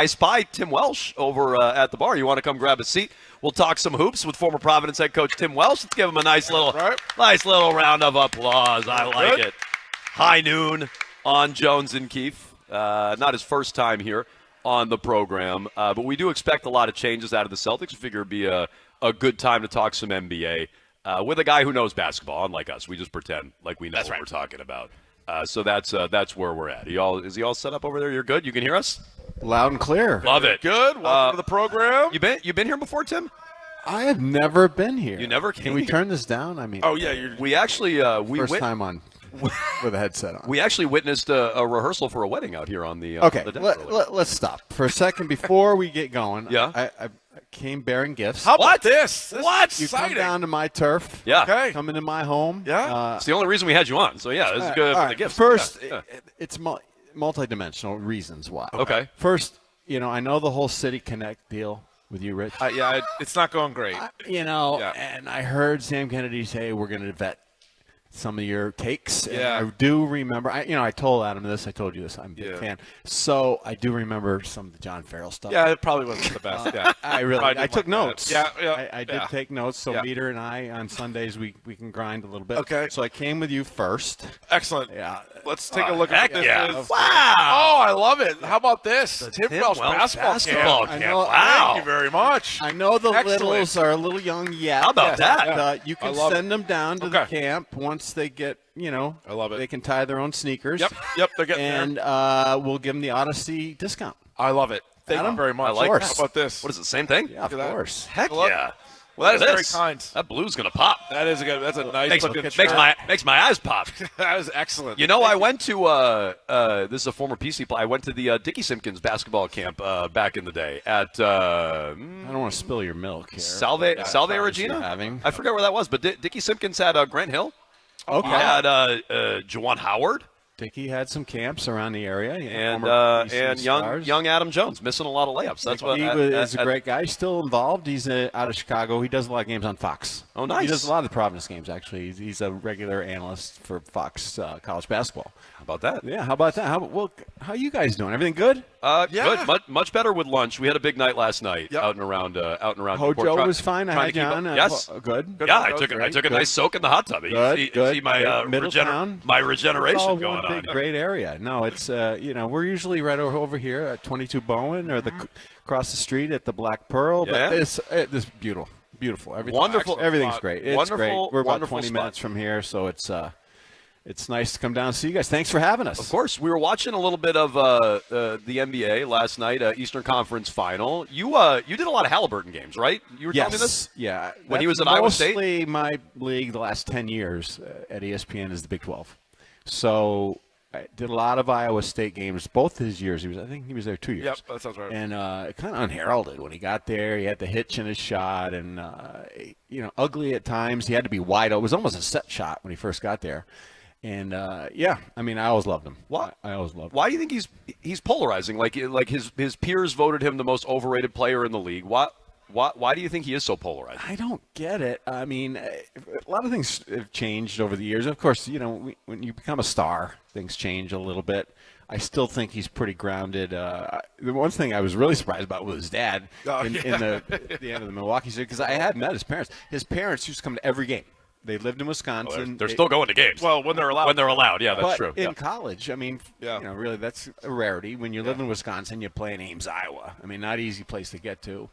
I spy Tim Welsh over at the bar. You want to come grab a seat? We'll talk some hoops with former Providence head coach Tim Welsh. Let's give him a nice little round of applause. I like it. High noon on Jones and Keefe. Not his first time here on the program, but we do expect a lot of changes out of the Celtics. We figure it'd be a good time to talk some NBA with a guy who knows basketball, unlike us. We just pretend like we know what we're talking about. So that's where we're at. Is he all set up over there? You're good? You can hear us? Loud and clear. Love it. Good. Welcome to the program. You been here before, Tim? I have never been here. You never came. Can we turn this down? I mean, we actually first time on with a headset on. We actually witnessed a rehearsal for a wedding out here on the okay. the deck Let's stop for a second before we get going. Yeah. I came bearing gifts. How about this? What? You exciting. come down to my turf. Yeah. Okay. Come into my home. Yeah. It's the only reason we had you on. So yeah, this is good for the gifts. First, Yeah. it's multidimensional reasons why. Okay. First, I know the whole City Connect deal with you, Rich. It's not going great. And I heard Sam Kennedy say we're going to vet some of your takes. Yeah. And I do remember. I told Adam this. I told you this. I'm a big fan. So I do remember some of the John Farrell stuff. Yeah, it probably wasn't the best. Yeah. I took notes. Yeah. I did take notes. So Meter and I on Sundays we can grind a little bit. Okay. So I came with you first. Excellent. Yeah. Let's take a look at this. Wow. Oh, I love it. How about this? Tim Welsh basketball camp. Wow. Thank you very much. I know the littles are a little young yet. How about that? But you can send them down to the camp once they get, I love it. They can tie their own sneakers. Yep, they're getting and there. And we'll give them the Odyssey discount. I love it. Thank you very much. I like How that. about this? What is it, same thing? Yeah, of course. Heck yeah. Well, that is very this. kind. That blue's going to pop. That's a nice looking makes my eyes pop. That is excellent. I went to this is a former PC play. I went to the Dickie Simpkins basketball camp back in the day at I don't want to spill your milk here. Salve Regina. Having. I forget where that was, but Dickie Simpkins had Grant Hill. Okay. He had Juwan Howard. Dickie had some camps around the area, and young Adam Jones missing a lot of layups. That's what he is a great guy. He's still involved. He's out of Chicago. He does a lot of games on Fox. Oh, nice. He does a lot of the Providence games. Actually, he's a regular analyst for Fox college basketball. How about that? Yeah, how about that? How you guys doing? Everything good? Good. Much better with lunch. We had a big night last night out and around. Hojo was fine. I had you on. Yes. Good. Yeah, I took a nice soak in the hot tub. See my my regeneration going on. Great area. No, it's we're usually right over here at 22 Bowen or across the street at the Black Pearl. Yeah. But it's beautiful. Everything's great. It's great. We're about 20 minutes from here, so it's nice to come down and see you guys. Thanks for having us. Of course. We were watching a little bit of the NBA last night, Eastern Conference Final. You did a lot of Halliburton games, right? You were telling me this? Yeah. When he was at Iowa State? Mostly my league the last 10 years at ESPN is the Big 12. So I did a lot of Iowa State games both his years. I think he was there 2 years. Yep, that sounds right. And kind of unheralded when he got there. He had the hitch in his shot and, ugly at times. He had to be wide open. It was almost a set shot when he first got there. And, I always loved him. Why? I always loved him. Why do you think he's polarizing? Like his peers voted him the most overrated player in the league. Why do you think he is so polarizing? I don't get it. I mean, a lot of things have changed over the years. Of course, when you become a star, things change a little bit. I still think he's pretty grounded. The one thing I was really surprised about was his dad in the end of the Milwaukee series, because I had met his parents. His parents used to come to every game. They lived in Wisconsin. They're still going to games. Well, when they're allowed. When they're allowed, yeah, that's true. In college, I mean, really, that's a rarity. When you live in Wisconsin, you play in Ames, Iowa. I mean, not easy place to get to.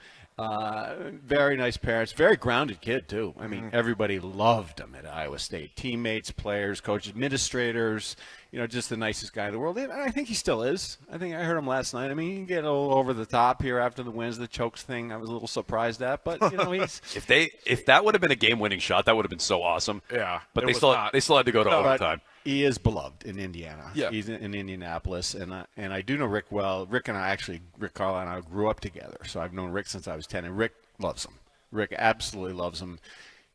Very nice parents. Very grounded kid, too. I mean, everybody loved him at Iowa State. Teammates, players, coaches, administrators, just the nicest guy in the world. And I think he still is. I heard him last night. I mean, he can get a little over the top here after the wins, the chokes thing. I was a little surprised at. But, he's – If that would have been a game-winning shot, that would have been so awesome. Yeah. But they still had to go to overtime. He is beloved in Indiana. Yeah. He's in Indianapolis, and I do know Rick well. Rick Carlisle and I grew up together, so I've known Rick since I was 10, and Rick loves him. Rick absolutely loves him.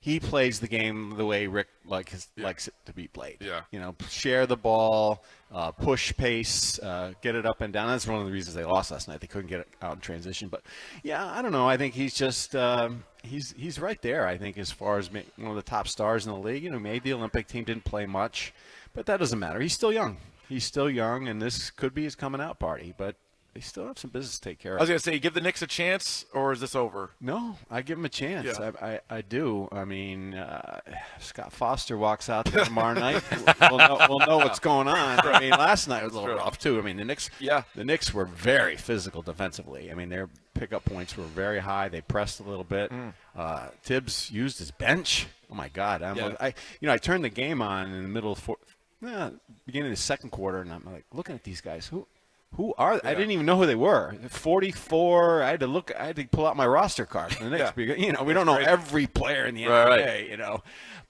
He plays the game the way Rick likes it to be played. Yeah. Share the ball, push pace, get it up and down. That's one of the reasons they lost last night. They couldn't get it out in transition. But, yeah, I don't know. I think he's just he's right there, I think, as far as one of the top stars in the league. Made the Olympic team, didn't play much. But that doesn't matter. He's still young. And this could be his coming out party. But they still have some business to take care of. I was going to say, give the Knicks a chance, or is this over? No, I give them a chance. Yeah. I do. I mean, Scott Foster walks out there tomorrow night. We'll know what's going on. I mean, last night was a little rough too. I mean, the Knicks were very physical defensively. I mean, their pickup points were very high. They pressed a little bit. Tibbs used his bench. Oh my God! I turned the game on in the middle of beginning of the second quarter, and I'm like looking at these guys. Who are they? I didn't even know who they were. 44. I had to pull out my roster card for the Knicks because we don't know every player in the NBA.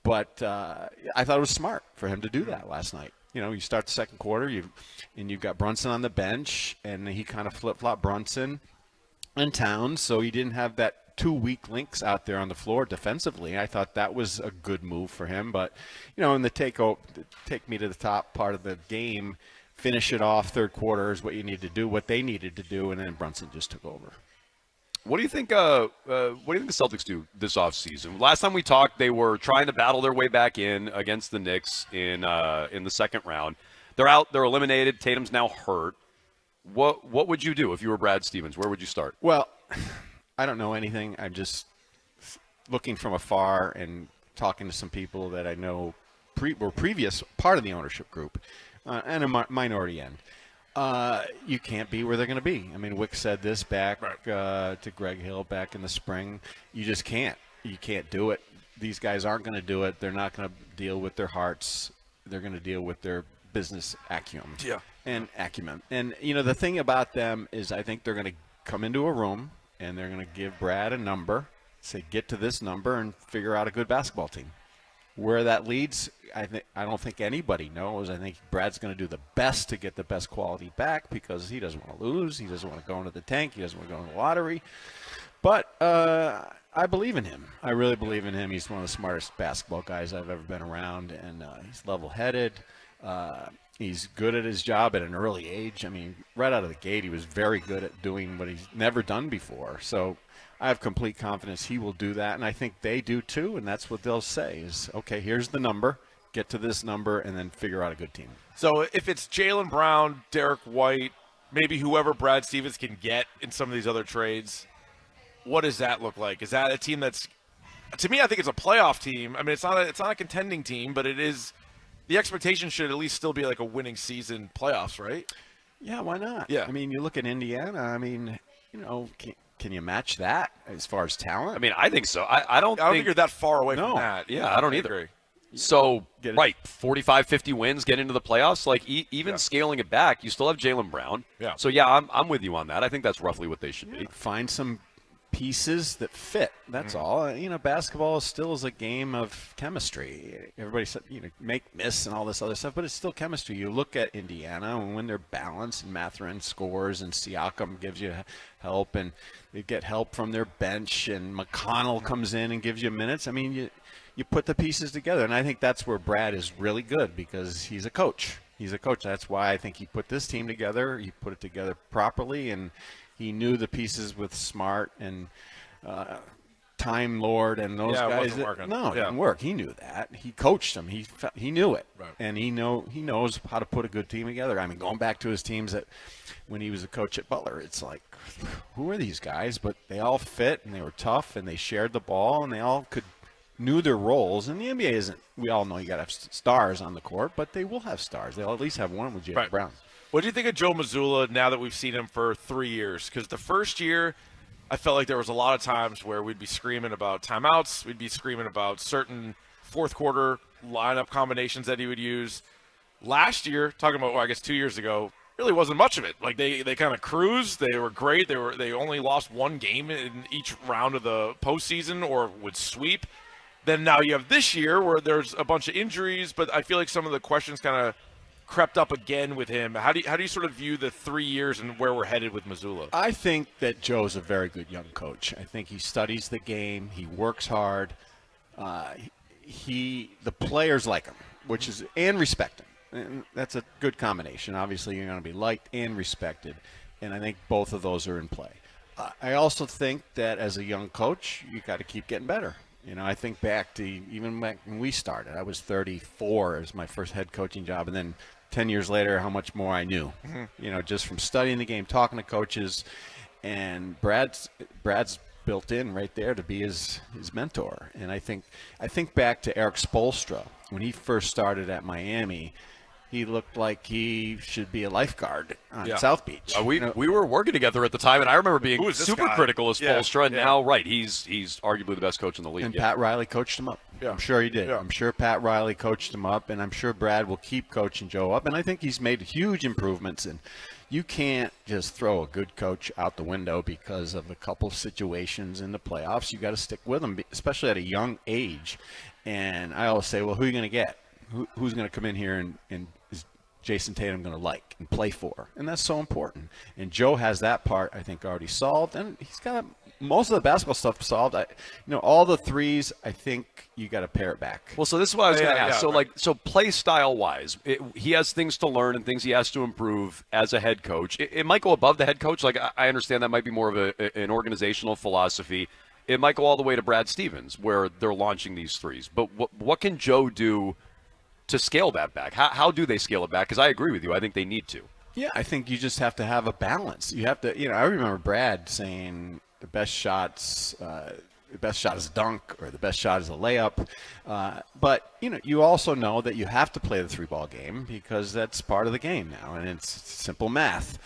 But I thought it was smart for him to do that last night. You start the second quarter, you've got Brunson on the bench, and he kind of flip-flop Brunson and Towns, so he didn't have that 2 weak links out there on the floor defensively. I thought that was a good move for him. But in the take me to the top part of the game. Finish it off third quarter is what you need to do, what they needed to do, and then Brunson just took over. What do you think? What do you think the Celtics do this offseason? Last time we talked, they were trying to battle their way back in against the Knicks in the second round. They're out. They're eliminated. Tatum's now hurt. What would you do if you were Brad Stevens? Where would you start? Well, I don't know anything. I'm just looking from afar and talking to some people that I know were previous part of the ownership group. And a minority end. You can't be where they're going to be. I mean, Wick said this back to Greg Hill back in the spring. You just can't. You can't do it. These guys aren't going to do it. They're not going to deal with their hearts. They're going to deal with their business acumen. Yeah. And acumen. And, the thing about them is I think they're going to come into a room and they're going to give Brad a number, say, get to this number and figure out a good basketball team. Where that leads, I don't think anybody knows. I think Brad's going to do the best to get the best quality back because he doesn't want to lose. He doesn't want to go into the tank. He doesn't want to go in the lottery. But I believe in him. I really believe in him. He's one of the smartest basketball guys I've ever been around, and he's level-headed. He's good at his job at an early age. I mean, right out of the gate, he was very good at doing what he's never done before. So I have complete confidence he will do that, and I think they do too, and that's what they'll say is, okay, here's the number, get to this number, and then figure out a good team. So if it's Jaylen Brown, Derek White, maybe whoever Brad Stevens can get in some of these other trades, what does that look like? Is that a team that's – to me, I think it's a playoff team. I mean, it's not a contending team, but it is – the expectation should at least still be like a winning season playoffs, right? Yeah, why not? Yeah. I mean, you look at Indiana, I mean, can you match that as far as talent? I mean, I think so. I don't think you're that far away from that. Yeah, I don't either. So, 45, 50 wins, get into the playoffs. Like, even scaling it back, you still have Jaylen Brown. Yeah. So, I'm with you on that. I think that's roughly what they should be. Find some pieces that fit. That's all. Basketball still is a game of chemistry. Everybody said, make, miss, and all this other stuff, but it's still chemistry. You look at Indiana, and when they're balanced, and Mathurin scores, and Siakam gives you help, and they get help from their bench, and McConnell comes in and gives you minutes. I mean, you put the pieces together, and I think that's where Brad is really good because he's a coach. He's a coach. That's why I think he put this team together. He put it together properly, and he knew the pieces with Smart and Time Lord and those guys. It wasn't working. It didn't work. He knew that. He coached them. He knew it, and he knows how to put a good team together. I mean, going back to his teams that when he was a coach at Butler, it's like, who are these guys? But they all fit, and they were tough, and they shared the ball, and they all knew their roles. And the NBA isn't. We all know you got to have stars on the court, but they will have stars. They'll at least have one with Jaylen Brown. What do you think of Joe Mazzulla now that we've seen him for 3 years? Because the first year, I felt like there was a lot of times where we'd be screaming about timeouts. We'd be screaming about certain fourth quarter lineup combinations that he would use. Last year, talking about, 2 years ago, really wasn't much of it. Like they kind of cruised. They were great. They only lost one game in each round of the postseason or would sweep. Then now you have this year where there's a bunch of injuries, but I feel like some of the questions kind of crept up again with him. How do you sort of view the 3 years and where we're headed with Mazzulla? I think that Joe's a very good young coach. I think he studies the game. He works hard. The players like him, and respect him. And that's a good combination. Obviously, you're going to be liked and respected, and I think both of those are in play. I also think that as a young coach, you got to keep getting better. I think back to even back when we started. I was 34 as my first head coaching job, and then 10 years later how much more I knew, just from studying the game, talking to coaches, and Brad's built in right there to be his mentor. And I think back to Erik Spoelstra when he first started at Miami. He looked like he should be a lifeguard on South Beach. We were working together at the time, and I remember being super critical of Spoelstra. And now, he's arguably the best coach in the league. And Pat Riley coached him up. Yeah. I'm sure he did. Yeah. I'm sure Pat Riley coached him up, and I'm sure Brad will keep coaching Joe up. And I think he's made huge improvements. And you can't just throw a good coach out the window because of a couple of situations in the playoffs. You got to stick with him, especially at a young age. And I always say, well, who are you going to get? Who's going to come in here and is Jason Tatum going to like and play for? And that's so important. And Joe has that part, I think, already solved. And he's got most of the basketball stuff solved. All the threes, I think you got to pare it back. Well, so this is what I was going to ask. So play style wise, he has things to learn and things he has to improve as a head coach. It might go above the head coach. Like, I understand that might be more of an organizational philosophy. It might go all the way to Brad Stevens, where they're launching these threes. But what can Joe do to scale that back? How do they scale it back? Because I agree with you. I think they need to. Yeah, I think you just have to have a balance. You have to, I remember Brad saying the best shot is a dunk or the best shot is a layup. But, you also know that you have to play the three-ball game because that's part of the game now, and it's simple math.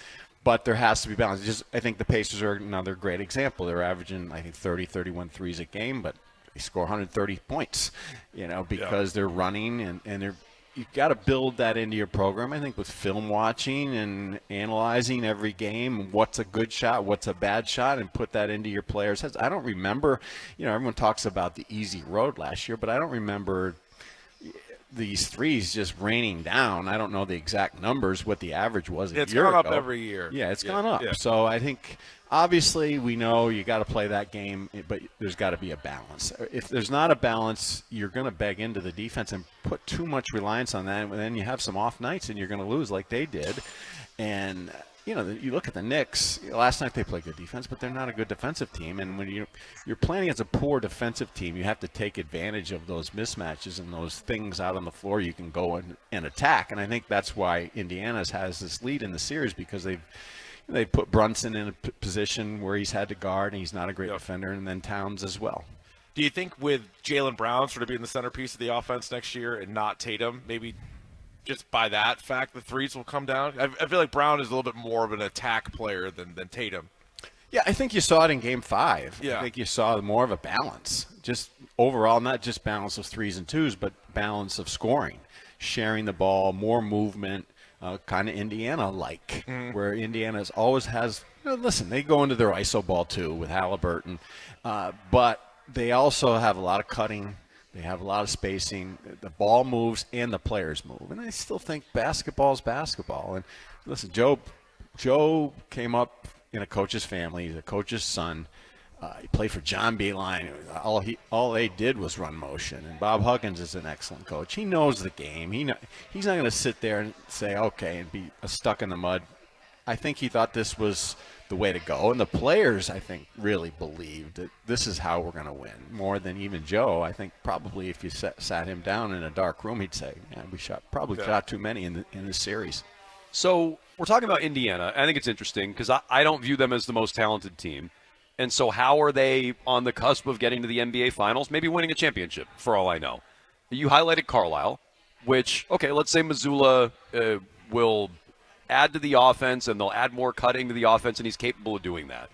But there has to be balance. I think the Pacers are another great example. They're averaging, 30, 31 threes a game, but they score 130 points, because they're running and you've got to build that into your program. I think with film watching and analyzing every game, what's a good shot, what's a bad shot, and put that into your players' heads. I don't remember, everyone talks about the easy road last year, but I don't remember these threes just raining down. I don't know the exact numbers, what the average was a year ago. It's gone up every year. Yeah, it's gone up. Yeah. So I think obviously we know you got to play that game, but there's got to be a balance. If there's not a balance, you're going to beg into the defense and put too much reliance on that, and then you have some off nights and you're going to lose like they did. And you look at the Knicks. Last night they played good defense, but they're not a good defensive team. And when you're playing against a poor defensive team, you have to take advantage of those mismatches and those things out on the floor you can go and attack. And I think that's why Indiana has this lead in the series, because they put Brunson in a position where he's had to guard, and he's not a great defender, and then Towns as well. Do you think with Jaylen Brown sort of being the centerpiece of the offense next year and not Tatum, maybe just by that fact the threes will come down? I feel like Brown is a little bit more of an attack player than Tatum. Yeah, I think you saw it in Game 5. Yeah. I think you saw more of a balance. Just overall, not just balance of threes and twos, but balance of scoring, sharing the ball, more movement, kind of Indiana-like, where Indiana always has listen, they go into their iso ball too with Halliburton, but they also have a lot of cutting. They have a lot of spacing. The ball moves and the players move. And I still think basketball is basketball. And listen, Joe came up in a coach's family. He's a coach's son. He played for John Beilein. All they did was run motion. And Bob Huggins is an excellent coach. He knows the game. He's not going to sit there and say, okay, and be stuck in the mud. I think he thought this was the way to go. And the players, I think, really believed that this is how we're going to win, more than even Joe. I think probably if you sat him down in a dark room, he'd say, yeah, we shot too many in this series. So we're talking about Indiana. I think it's interesting because I don't view them as the most talented team. And so how are they on the cusp of getting to the NBA Finals, maybe winning a championship, for all I know? You highlighted Carlisle, which, okay, let's say Mazzulla will add to the offense, and they'll add more cutting to the offense, and he's capable of doing that.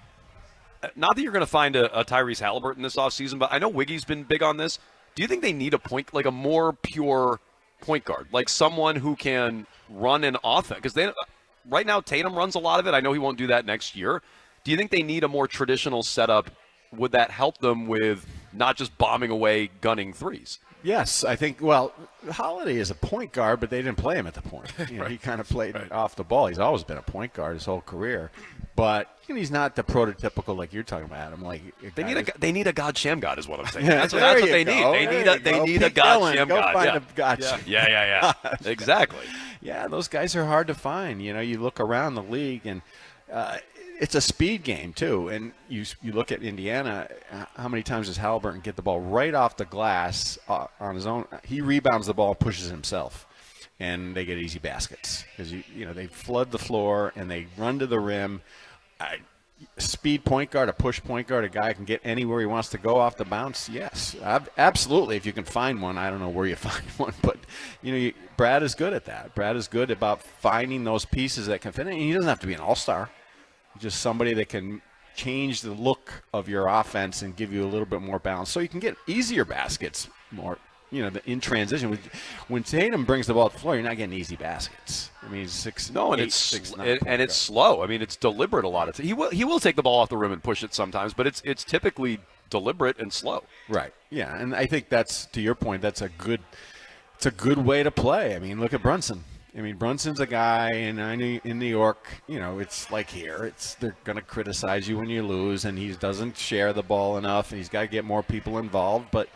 Not that you're going to find a Tyrese Halliburton this offseason, but I know Wiggy's been big on this. Do you think they need a more pure point guard, like someone who can run an offense? Because right now Tatum runs a lot of it. I know he won't do that next year. Do you think they need a more traditional setup? Would that help them with not just bombing away, gunning threes? Yes, I think, Holiday is a point guard, but they didn't play him at the point. Right. He kind of played off the ball. He's always been a point guard his whole career. But he's not the prototypical like you're talking about him. Like they need a God Sham God is what I'm saying. Yeah, that's what they need. They need a God Sham God. Find a God Sham. Yeah. Exactly. Yeah, those guys are hard to find. You look around the league and it's a speed game too. And you look at Indiana. How many times does Halliburton get the ball right off the glass on his own? He rebounds the ball, pushes himself. and they get easy baskets because they flood the floor and they run to the rim. Speed point guard, a push point guard, a guy who can get anywhere he wants to go off the bounce. Yes, absolutely. If you can find one, I don't know where you find one, but Brad is good at that. Brad is good about finding those pieces that can fit in. He doesn't have to be an all-star. He's just somebody that can change the look of your offense and give you a little bit more balance, so you can get easier baskets more. In transition, when Tatum brings the ball to the floor, you're not getting easy baskets. I mean, he's 6'8", and 6'9", and it's slow. I mean, it's deliberate a lot of times. He will take the ball off the rim and push it sometimes, but it's typically deliberate and slow. Right. Yeah, and I think that's, to your point, it's a good way to play. I mean, look at Brunson. I mean, Brunson's a guy in New York. It's like here. They're going to criticize you when you lose, and he doesn't share the ball enough, and he's got to get more people involved, but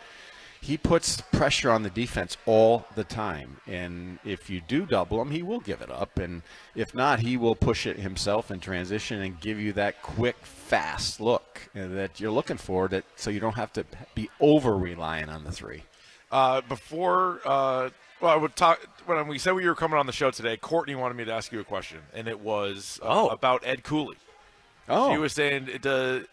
he puts pressure on the defense all the time, and if you do double him, he will give it up, and if not, he will push it himself in transition and give you that quick, fast look that you're looking for, so you don't have to be over-reliant on the three. When we said we were coming on the show today, Courtney wanted me to ask you a question, and it was about Ed Cooley. Oh. She was saying,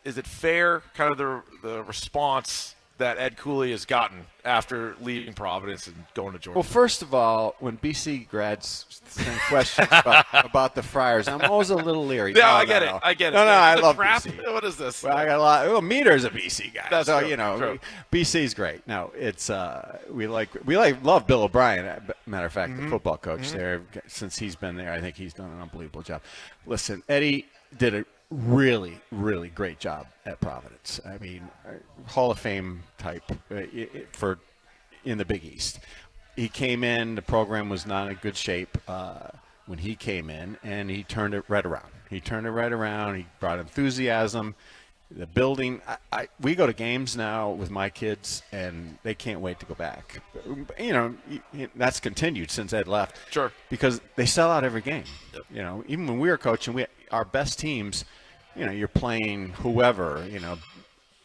is it fair, kind of the response that Ed Cooley has gotten after leaving Providence and going to Georgia? Well, first of all, when BC grads send questions about the Friars, I'm always a little leery. Yeah, I get it. No, I love trap? BC. What is this? Well, I got a lot. Well, Meter's a BC guy, That's so true, true. BC's great. No, it's we love Bill O'Brien. Matter of fact, the football coach there. Since he's been there, I think he's done an unbelievable job. Listen, Eddie did a really, really great job at Providence. I mean, Hall of Fame type in the Big East. He came in, the program was not in good shape when he came in, and he turned it right around. He brought enthusiasm. The building, we go to games now with my kids, and they can't wait to go back. That's continued since Ed left. Sure. Because they sell out every game. Yep. Even when we were coaching, our best teams, you're playing whoever,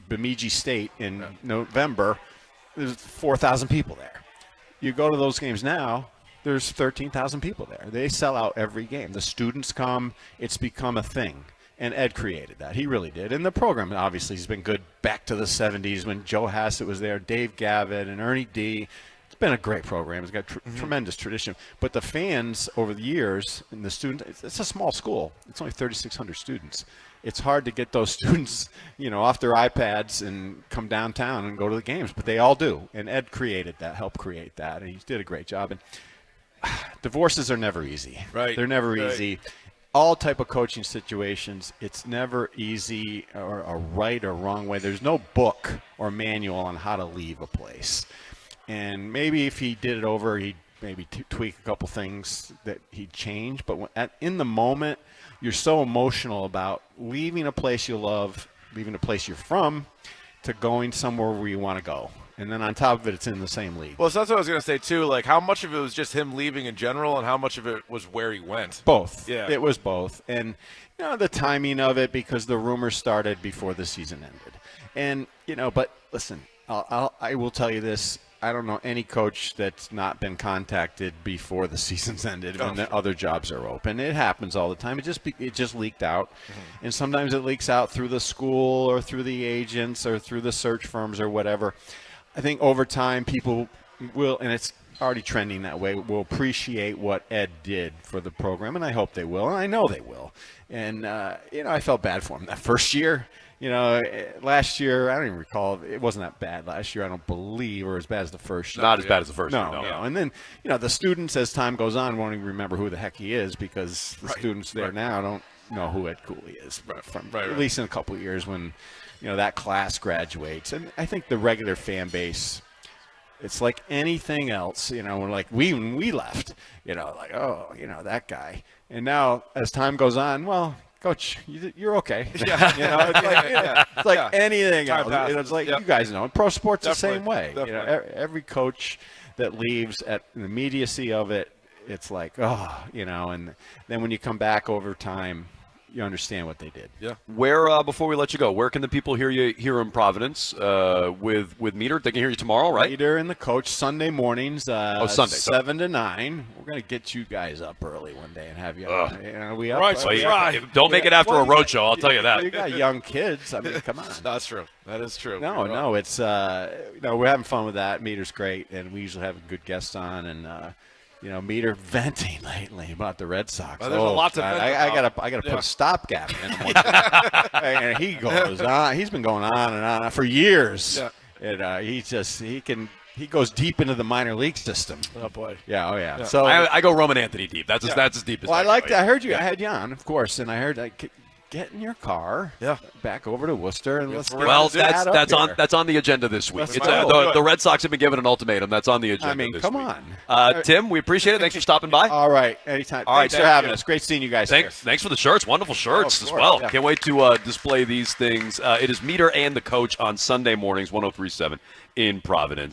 Bemidji State in November, there's 4,000 people there. You go to those games now, there's 13,000 people there. They sell out every game. The students come. It's become a thing. And Ed created that. He really did. And the program, obviously, has been good back to the 70s when Joe Hassett was there, Dave Gavitt, and Ernie D. It's been a great program. It's got tremendous tradition. But the fans over the years and the students, it's a small school. It's only 3,600 students. It's hard to get those students, off their iPads and come downtown and go to the games. But they all do. And Ed created that, helped create that. And he did a great job. And divorces are never easy. Right. They're never easy. All type of coaching situations, it's never easy or a right or wrong way. There's no book or manual on how to leave a place. And maybe if he did it over, he'd maybe tweak a couple things that he'd change. But in the moment, you're so emotional about leaving a place you love, leaving a place you're from, to going somewhere where you want to go. And then on top of it, it's in the same league. Well, so that's what I was going to say, too. Like, how much of it was just him leaving in general, and how much of it was where he went? Both. Yeah. It was both. And, the timing of it, because the rumors started before the season ended. And, but listen, I will tell you this. I don't know any coach that's not been contacted before the season's ended when the other jobs are open. It happens all the time. It just leaked out. Mm-hmm. And sometimes it leaks out through the school or through the agents or through the search firms or whatever. I think over time people will, and it's already trending that way, will appreciate what Ed did for the program, and I hope they will, and I know they will. And, I felt bad for him that first year. Last year, I don't even recall, it wasn't that bad last year, I don't believe, or as bad as the first year. Not as bad as the first year, no. And then, the students, as time goes on, won't even remember who the heck he is because the students there now don't know who Ed Cooley is, at least in a couple of years when that class graduates. And I think the regular fan base, it's like anything else, when we left, that guy. And now as time goes on, well, Coach, you're okay. Yeah. It's like anything else. Passes. It's like, you guys know, pro sport's Definitely. the same way. Definitely. Every coach that leaves at the immediacy of it, it's like, and then when you come back over time, you understand what they did. Yeah. Where before we let you go, where can the people hear you here in Providence with Meter? They can hear you tomorrow, right? Meter and the coach Sunday mornings. Sunday 7 to 9. We're gonna get you guys up early one day and have you. We up. Right, Well, don't make it after a roadshow. I'll tell you that. You got young kids. I mean, come on. That's true. That is true. No, it's we're having fun with that. Meter's great, and we usually have good guests on, and Meter venting lately about the Red Sox. Well, there's a lot to vent about. I gotta put a stopgap in him. And he goes on. He's been going on and on for years. Yeah. And he goes deep into the minor league system. Oh boy. Yeah. So I go Roman Anthony deep. That's as deep as. Well, I heard you. I had you on, of course, and I heard get in your car, back over to Worcester, and let's. Well, that's on the agenda this week. The Red Sox have been given an ultimatum. That's on the agenda. I mean, this come week. on, Tim. We appreciate it. Thanks for stopping by. All right, anytime. All right, thanks for having us. Great seeing you guys. Thanks for the shirts. Wonderful shirts as well. Can't wait to display these things. It is Meter and the Coach on Sunday mornings, 103.7 in Providence.